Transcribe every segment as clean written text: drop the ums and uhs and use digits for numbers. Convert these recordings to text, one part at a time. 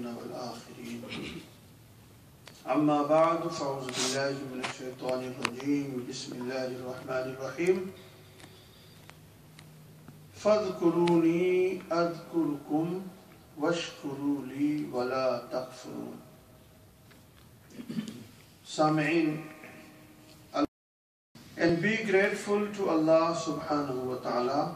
والآخرين أما بعد فأعوذ بالله من الشيطان الرجيم بسم الله الرحمن الرحيم فاذكروني أذكركم واشكروا لي ولا تكفرون. Sam'in, and be grateful to Allah subhanahu wa ta'ala.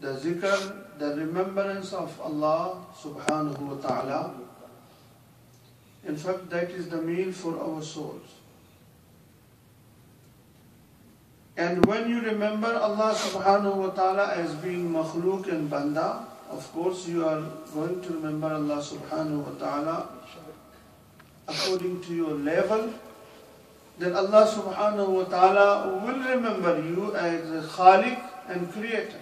the zikr, the remembrance of Allah subhanahu wa ta'ala. In fact, that is the meal for our souls. And when you remember Allah subhanahu wa ta'ala as being makhluk and banda, of course you are going to remember Allah subhanahu wa ta'ala according to your level. Then Allah subhanahu wa ta'ala will remember you as a Khaliq and Creator.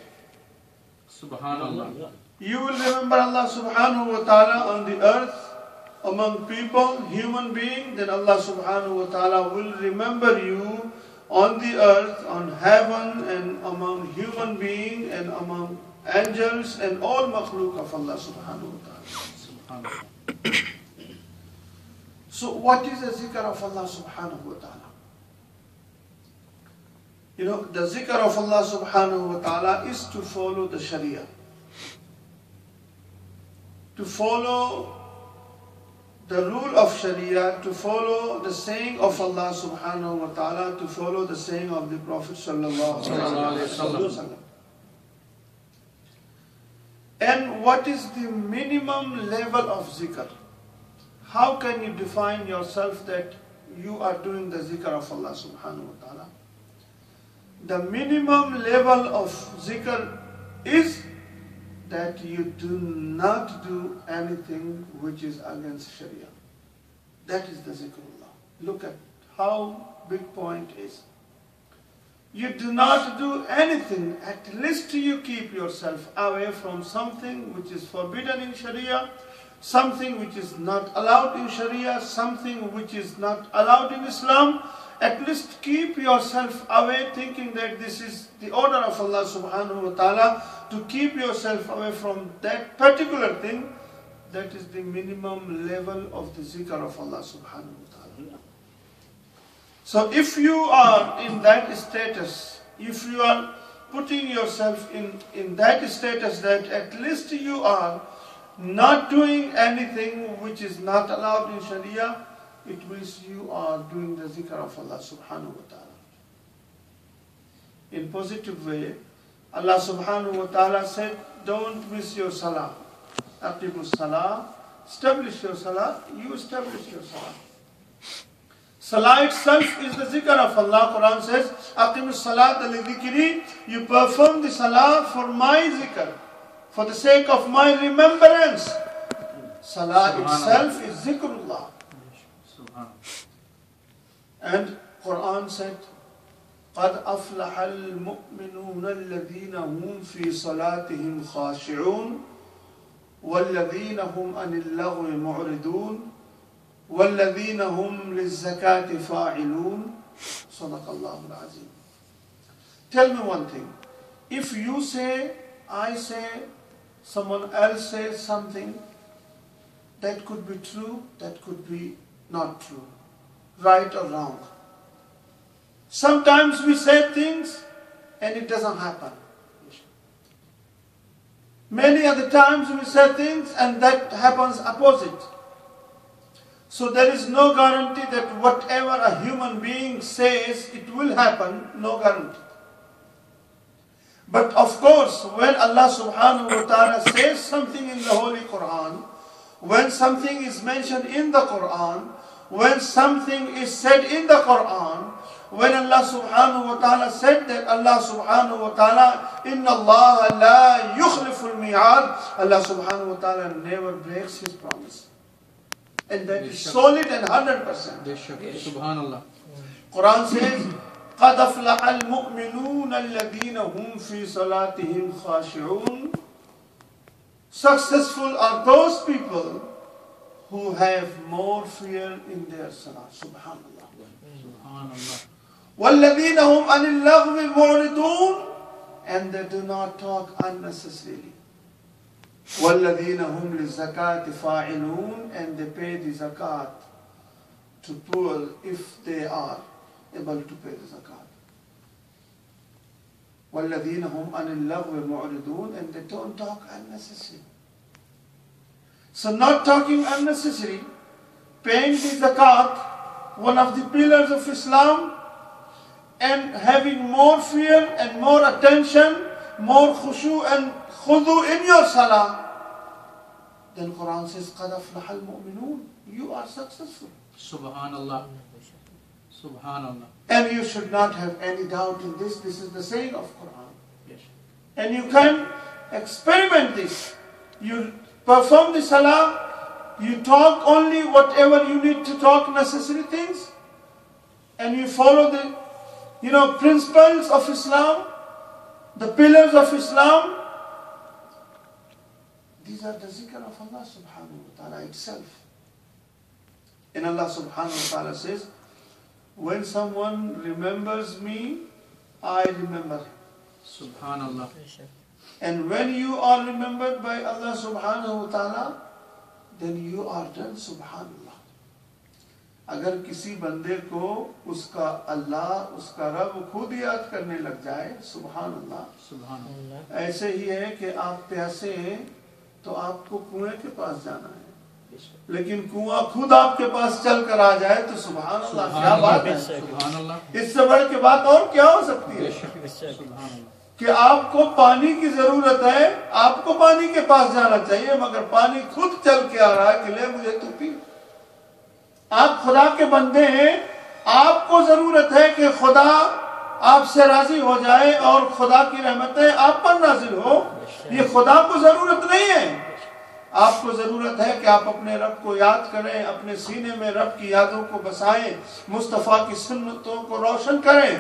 Subhanallah. You will remember Allah subhanahu wa ta'ala on the earth, among people, human beings. Then Allah subhanahu wa ta'ala will remember you on the earth, on heaven, and among human beings, and among angels, and all makhluk of Allah subhanahu wa ta'ala. So what is the zikr of Allah subhanahu wa ta'ala? You know, the zikr of Allah subhanahu wa ta'ala is to follow the Sharia. To follow the rule of Sharia, to follow the saying of Allah subhanahu wa ta'ala, to follow the saying of the Prophet sallallahu alaihi wasallam. And what is the minimum level of zikr? How can you define yourself that you are doing the zikr of Allah subhanahu wa ta'ala? The minimum level of zikr is that you do not do anything which is against Sharia. That is the zikrullah. Look at how big point is. You do not do anything, at least you keep yourself away from something which is forbidden in Sharia, something which is not allowed in Sharia, something which is not allowed in Islam. At least keep yourself away thinking that this is the order of Allah subhanahu wa ta'ala, to keep yourself away from that particular thing. That is the minimum level of the zikr of Allah subhanahu wa ta'ala. So if you are in that status, if you are putting yourself in that status that at least you are not doing anything which is not allowed in Sharia, it means you are doing the zikr of Allah subhanahu wa ta'ala. In positive way, Allah subhanahu wa ta'ala said, don't miss your salah. Aqimus salah, establish your salah, you establish your salah. Salah itself is the zikr of Allah. Quran says, Aqimus salat li dhikri, you perform the salah for my zikr, for the sake of my remembrance. Salah itself is zikrullah. And Quran said, قَدْ أَفْلَحَ الْمُؤْمِنُونَ الَّذِينَ هُمْ فِي صَلَاتِهِمْ خَاشِعُونَ وَالَّذِينَ هُمْ عَنِ اللَّغْوِ مُعْرِضُونَ وَالَّذِينَ هُمْ لِلزَّكَاةِ فَاعِلُونَ صَدَقَ اللَّهُ الْعَظِيمُ. Tell me one thing. If you say, I say, someone else says something, that could be true, that could be not true, right or wrong. Sometimes we say things and it doesn't happen. Many other times we say things and that happens opposite. So there is no guarantee that whatever a human being says, it will happen, no guarantee. But of course, when Allah subhanahu wa ta'ala says something in the Holy Quran, when something is mentioned in the Quran, when something is said in the Quran, when Allah subhanahu wa ta'ala said that Allah subhanahu wa ta'ala, Inna Allah la yukhliful mi'ad, Allah subhanahu wa ta'ala never breaks his promise. And that is solid and 100%. Subhanallah. Quran says, قَدْ أَفْلَحَ الْمُؤْمِنُونَ الَّذِينَ هُمْ فِي صَلَاتِهِمْ خَاشِعُونَ. Successful are those people who have more fear in their salah. Subhanallah. Subhanallah. وَالَّذِينَ هُمْ عَنِ اللَّغْوِ مُعْرِضُونَ, and they do not talk unnecessarily. وَالَّذِينَ هُمْ لِلزَّكَاةِ فَاعِلُونَ, and they pay the zakat to poor if they are able to pay the zakat. وَالَّذِينَ هُمْ عَنِ اللَّغْوِ مُعْرِضُونَ, and they don't talk unnecessarily. So not talking unnecessary, paying the zakat, one of the pillars of Islam, and having more fear and more attention, more khushu and khudu in your salah, then Quran says, قَدْ أَفْلَحَ الْمُؤْمِنُونَ, you are successful. Subhanallah. Subhanallah. And you should not have any doubt in this. This is the saying of Quran. Yes. And you can experiment this. You perform the salah, you talk only whatever you need to talk, necessary things, and you follow the principles of Islam, the pillars of Islam. These are the zikr of Allah subhanahu wa ta'ala itself. And Allah subhanahu wa ta'ala says, when someone remembers me, I remember him. Subhanallah. And when you are remembered by Allah subhanahu wa ta'ala, then you are done. Subhanallah. اگر کسی بندے کو اس کا اللہ, اس کا رب خود یاد کرنے لگ جائے, سبحان اللہ. سبحان اللہ. ایسے ہی ہے کہ آپ پیاسے ہیں تو آپ کو کنویں کے پاس جانا ہے, لیکن کنواں خود آپ کے پاس چل کر آ جائے تو سبحان اللہ, کیا بات ہے. سبحان اللہ. اس سے بڑھ کے بات اور کیا ہو سکتی ہے سبحان اللہ. کہ آپ کو پانی کی ضرورت ہے, آپ کو پانی کے پاس جانا چاہیے, مگر پانی خود چل کے آ رہا ہے کہ لے مجھے تو پی. آپ خدا کے بندے ہیں, آپ کو ضرورت ہے کہ خدا آپ سے راضی ہو جائے اور خدا کی رحمتیں آپ پر نازل ہو. یہ خدا کو ضرورت نہیں ہے, آپ کو ضرورت ہے کہ آپ اپنے رب کو یاد کریں, اپنے سینے میں رب کی یادوں کو بسائیں, مصطفیٰ کی سنتوں کو روشن کریں.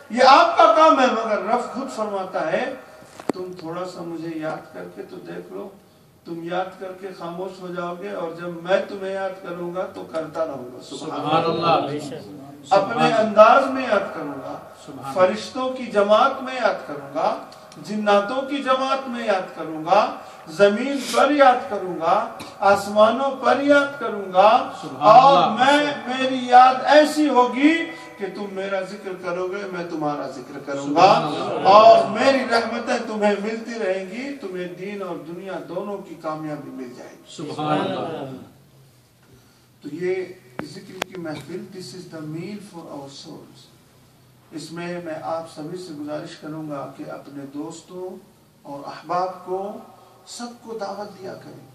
یہ آپ کا کام ہے. مگر رب خود فرماتا ہے, تم تھوڑا سا مجھے یاد کر کے تو دیکھ لو, تم یاد کر کے خاموش ہو جاؤ گے, اور جب میں تمہیں یاد کروں گا تو کرتا رہوں گا. سبحان اللہ. اپنے انداز میں یاد کروں گا, فرشتوں کی جماعت میں یاد کروں گا, جناتوں کی جماعت میں یاد کروں گا, زمین پر یاد کروں گا, آسمانوں پر یاد کروں گا, اور میری یاد ایسی ہوگی کہ تم میرا ذکر کرو گے, میں تمہارا ذکر کروں گا, اور میری رحمتیں تمہیں ملتی رہیں گی, تمہیں دین اور دنیا دونوں کی کامیابی مل جائے گی. سبحان اللہ. تو یہ ذکر کی محفل, دس از دا میل فار آور سولز. اس میں آپ سبھی سے گزارش کروں گا کہ اپنے دوستوں اور احباب کو سب کو دعوت دیا کریں.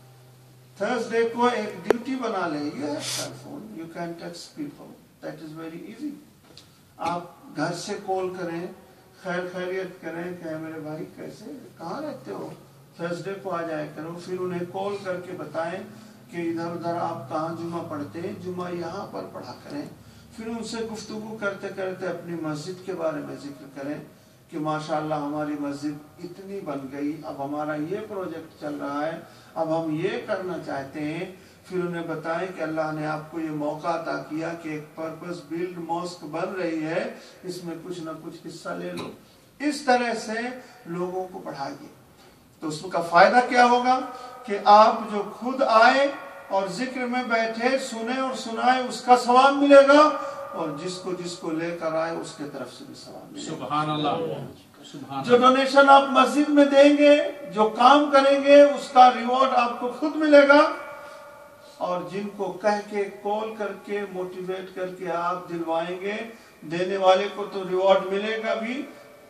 تھرسڈے کو ایک ڈیوٹی بنا لیں. You have cell phone, you can text people, that is very easy. آپ گھر سے کال کریں, خیر خیریت کریں کہ میرے بھائی کیسے, کہاں رہتے ہو, تھرسڈے کو آ جائے کرو. پھر انہیں کال کر کے بتائیں کہ ادھر ادھر آپ کہاں جمعہ پڑھتے ہیں, جمعہ یہاں پر پڑھا کریں. پھر ان سے گفتگو کرتے کرتے اپنی مسجد کے بارے میں ذکر کریں کہ ماشاءاللہ ہماری مسجد اتنی بن گئی, اب ہمارا یہ پروجیکٹ چل رہا ہے, اب ہم یہ کرنا چاہتے ہیں. پھر انہیں بتائیں کہ اللہ نے آپ کو یہ موقع عطا کیا کہ ایک پرپس بلڈ ماسک بن رہی ہے, اس میں کچھ نہ کچھ حصہ لے لو. اس طرح سے لوگوں کو پڑھائیے. تو اس کا فائدہ کیا ہوگا کہ آپ جو خود آئے اور ذکر میں بیٹھے, سنے اور سنائے, اس کا ثواب ملے گا, اور جس کو لے کر آئے اس کے طرف سے بھی ثواب ملے گا. سبحان اللہ. جو ڈونیشن آپ مسجد میں دیں گے, جو کام کریں گے, اس کا ریوارڈ آپ کو خود ملے گا. اور جن کو کہہ کے کال کر کے موٹیویٹ کر کے آپ دلوائیں گے, دینے والے کو تو ریوارڈ ملے گا بھی,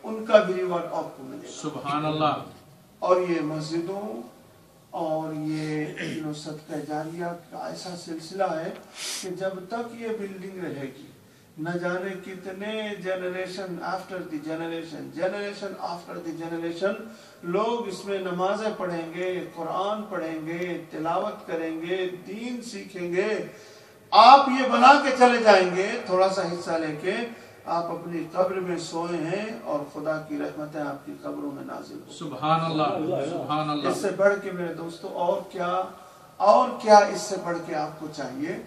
ان کا بھی ریوارڈ آپ کو ملے گا. سبحان اللہ. اور یہ مسجدوں اور یہ صدقہ جاریہ کا ایسا سلسلہ ہے کہ جب تک یہ بلڈنگ رہے گی, نہ جانے کتنے generation after the generation, generation after the generation لوگ اس میں نمازیں پڑھیں گے, قرآن پڑھیں گے, تلاوت کریں گے, دین سیکھیں گے. آپ یہ بنا کے چلے جائیں گے تھوڑا سا حصہ لے کے, آپ اپنی قبر میں سوئے ہیں اور خدا کی رحمتیں آپ کی قبروں میں نازل ہوں. سبحان اللہ. سبحان اللہ. اس سے بڑھ کے میرے دوستو اور کیا اور کیا اس سے بڑھ کے آپ کو چاہیے؟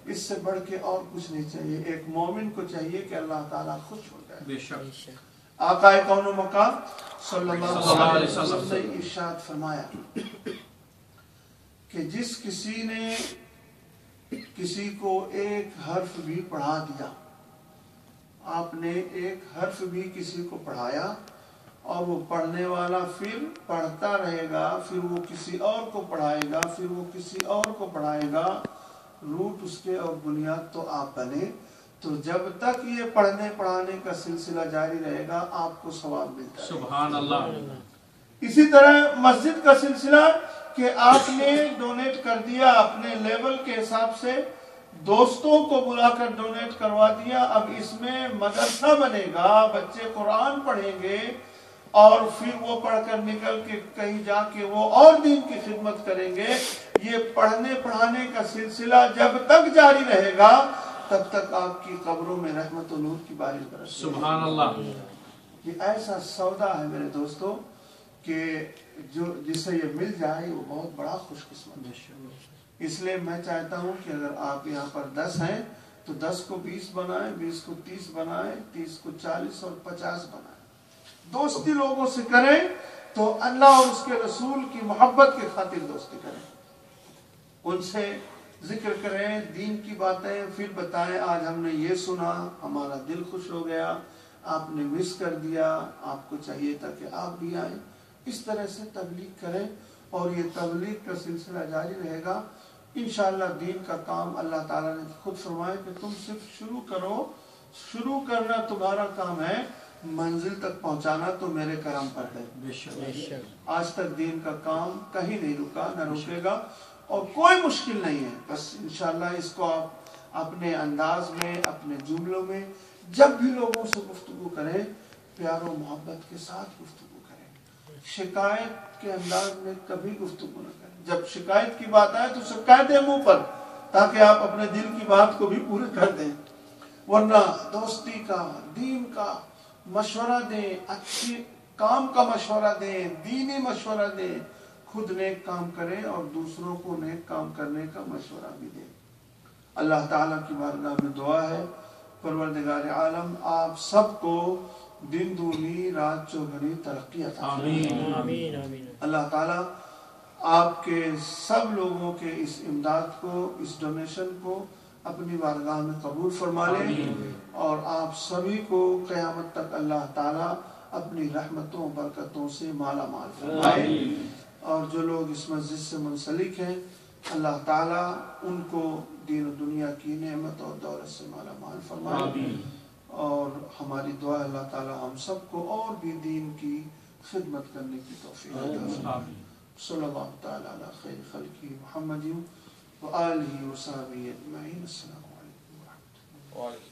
اس سے بڑھ کے اور کچھ نہیں چاہیے. ایک مومن کو چاہیے کہ اللہ تعالیٰ خوش ہو جائے. بے شک آقا کون و مقام صلی اللہ علیہ وسلم نے ارشاد فرمایا کہ جس کسی نے کسی کو ایک حرف بھی پڑھا دیا، آپ نے ایک حرف بھی کسی کو پڑھایا اور وہ پڑھنے والا پھر پڑھتا رہے گا، پھر وہ کسی اور کو پڑھائے گا، پھر وہ کسی اور کو پڑھائے گا، روٹ اس کے اور بنیاد تو آپ بنے. تو جب تک یہ پڑھنے پڑھانے کا سلسلہ جاری رہے گا آپ کو ثواب ملتا ہے. سبحان اللہ. اسی طرح مسجد کا سلسلہ کہ آپ نے ڈونیٹ کر دیا اپنے لیول کے حساب سے، دوستوں کو بلا کر ڈونیٹ کروا دیا. اب اس میں مدرسہ بنے گا، بچے قرآن پڑھیں گے اور پھر وہ پڑھ کر نکل کے کہیں جا کے وہ اور دین کی خدمت کریں گے. یہ پڑھنے پڑھانے کا سلسلہ جب تک جاری رہے گا تب تک آپ کی قبروں میں رحمت و نور کی بارش برسے. سبحان اللہ. یہ ایسا سودا ہے میرے دوستو کہ جسے یہ مل جائے وہ بہت بڑا خوش قسمت ہے. اس لیے میں چاہتا ہوں کہ اگر آپ یہاں پر 10 ہیں تو 10 کو 20 بنائیں، 20 کو 30 بنائیں، 30 کو 40 اور 50 بنائیں. دوستی لوگوں سے کریں تو اللہ اور اس کے رسول کی محبت کی خاطر دوستی کریں، ان سے ذکر کریں، دین کی باتیں پھر بتائیں. آج ہم نے یہ سنا، ہمارا دل خوش ہو گیا، آپ نے مس کر دیا، آپ کو چاہیے تھا کہ آپ بھی آئیں. اس طرح سے تبلیغ کریں اور یہ تبلیغ کا سلسلہ جاری رہے گا. انشاءاللہ دین کا کام اللہ تعالیٰ نے خود فرمایا کہ تم صرف شروع کرو. شروع کرنا تمہارا کام ہے، منزل تک پہنچانا تو میرے کرم پر ہے. آج تک دین کا کام کہیں نہیں رکا، نہ رکے گا اور کوئی مشکل نہیں ہے. بس انشاءاللہ اس کو آپ اپنے انداز میں، اپنے جملوں میں جب بھی لوگوں سے گفتگو کریں پیار و محبت کے ساتھ گفتگو کریں. شکایت کے انداز میں کبھی گفتگو نہ کریں. جب شکایت کی بات آئے تو سب کہہ دیں منہ پر تاکہ آپ اپنے دل کی بات کو بھی پورے کر دیں. ورنہ دوستی کا، دین کا مشورہ دیں، اچھے کام کا مشورہ دیں، دینی مشورہ دیں، خود نیک کام کریں اور دوسروں کو نیک کام کرنے کا مشورہ بھی دیں. اللہ تعالیٰ کی بارگاہ میں دعا ہے پروردگار عالم آپ سب کو دن دونی رات چوگنی ترقی عطا فرمائے. اللہ تعالیٰ آپ کے سب لوگوں کے اس امداد کو، اس ڈونیشن کو اپنی بارگاہ میں قبول فرما لیں اور آپ سبھی کو قیامت تک اللہ تعالیٰ اپنی رحمتوں برکتوں سے مالا مال فرمائے. اور جو لوگ اس مسجد سے منسلک ہیں اللہ تعالیٰ ان کو دین و دنیا کی نعمت اور دولت سے مالا مال فرمائے. اور ہماری دعا اللہ تعالیٰ ہم سب کو اور بھی دین کی خدمت کرنے کی توفیق عطا. صلی اللہ تعالیٰ علی خیر خلقہ محمد و آلہ و صحبہ اجمعین. السلام علیکم و رحمۃ اللہ.